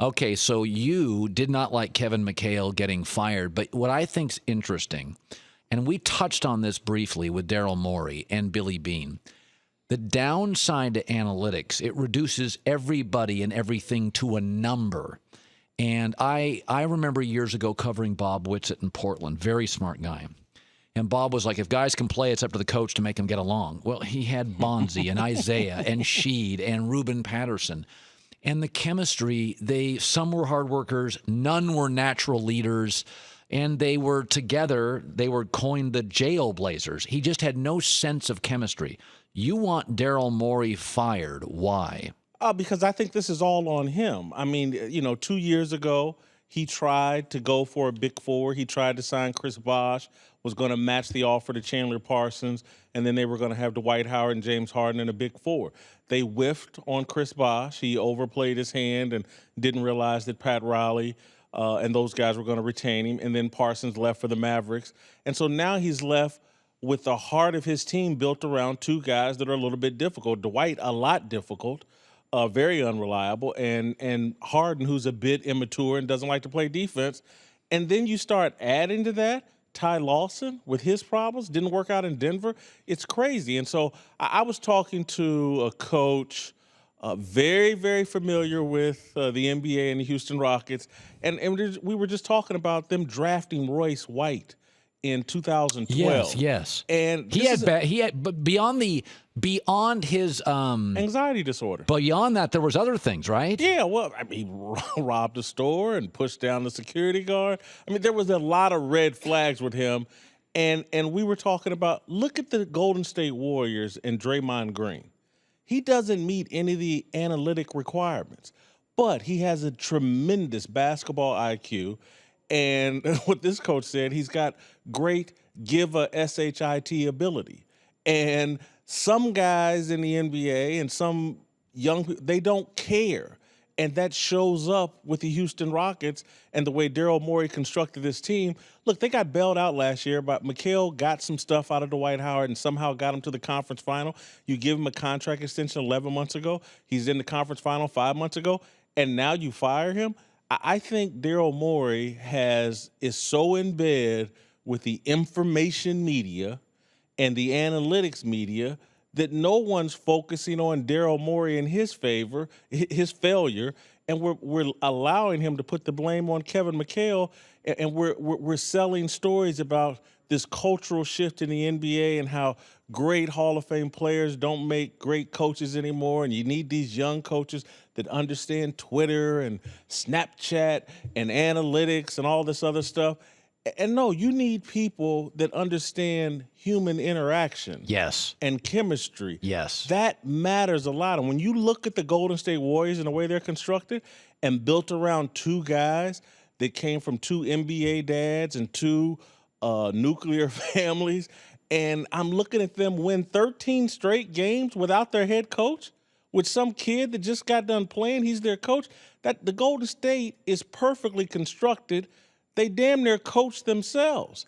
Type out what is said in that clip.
Okay, so you did not like Kevin McHale getting fired, but what I think's interesting, and we touched on this briefly with Daryl Morey and Billy Beane, the downside to analytics, it reduces everybody and everything to a number. And I remember years ago covering Bob Whitsitt in Portland, very smart guy. And Bob was like, if guys can play, it's up to the coach to make them get along. Well, he had Bonzi and Isaiah and Sheed and Ruben Patterson. And the chemistry, some were hard workers, none were natural leaders, and they were together. They were coined the Jailblazers. He just had no sense of chemistry. You want Daryl Morey fired. Why? Because I think this is all on him. I mean, 2 years ago, he tried to go for a big four. He tried to sign Chris Bosh, was going to match the offer to Chandler Parsons, and then they were going to have Dwight Howard and James Harden in a big four. They whiffed on Chris Bosh. He overplayed his hand and didn't realize that Pat Riley and those guys were going to retain him, and then Parsons left for the Mavericks. And so now he's left with the heart of his team built around two guys that are a little bit difficult. Dwight, a lot difficult. Very unreliable, and Harden, who's a bit immature and doesn't like to play defense. And then you start adding to that Ty Lawson with his problems, didn't work out in Denver. It's crazy. And so I was talking to a coach very, very familiar with the NBA and the Houston Rockets, and we were just talking about them drafting Royce White in 2012. Yes. And he had but beyond his anxiety disorder. Beyond that, there was other things, right? Yeah, well, I mean, he robbed a store and pushed down the security guard. I mean, there was a lot of red flags with him. And we were talking about, look at the Golden State Warriors and Draymond Green. He doesn't meet any of the analytic requirements, but he has a tremendous basketball IQ. And what this coach said, he's got great give a SHIT ability. And some guys in the NBA and some young people, they don't care. And that shows up with the Houston Rockets and the way Daryl Morey constructed this team. Look, they got bailed out last year, but McHale got some stuff out of Dwight Howard and somehow got him to the conference final. You give him a contract extension 11 months ago. He's in the conference final 5 months ago, and now you fire him. I think Daryl Morey is so in bed with the information media and the analytics media that no one's focusing on Daryl Morey in his favor, his failure, and we're allowing him to put the blame on Kevin McHale, and we're selling stories about this cultural shift in the NBA and how great Hall of Fame players don't make great coaches anymore, and you need these young coaches that understand Twitter and Snapchat and analytics and all this other stuff. And no, you need people that understand human interaction. Yes. And chemistry. Yes. That matters a lot. And when you look at the Golden State Warriors and the way they're constructed and built around two guys that came from two NBA dads and two nuclear families, and I'm looking at them win 13 straight games without their head coach, with some kid that just got done playing, he's their coach, that the Golden State is perfectly constructed. They damn near coach themselves.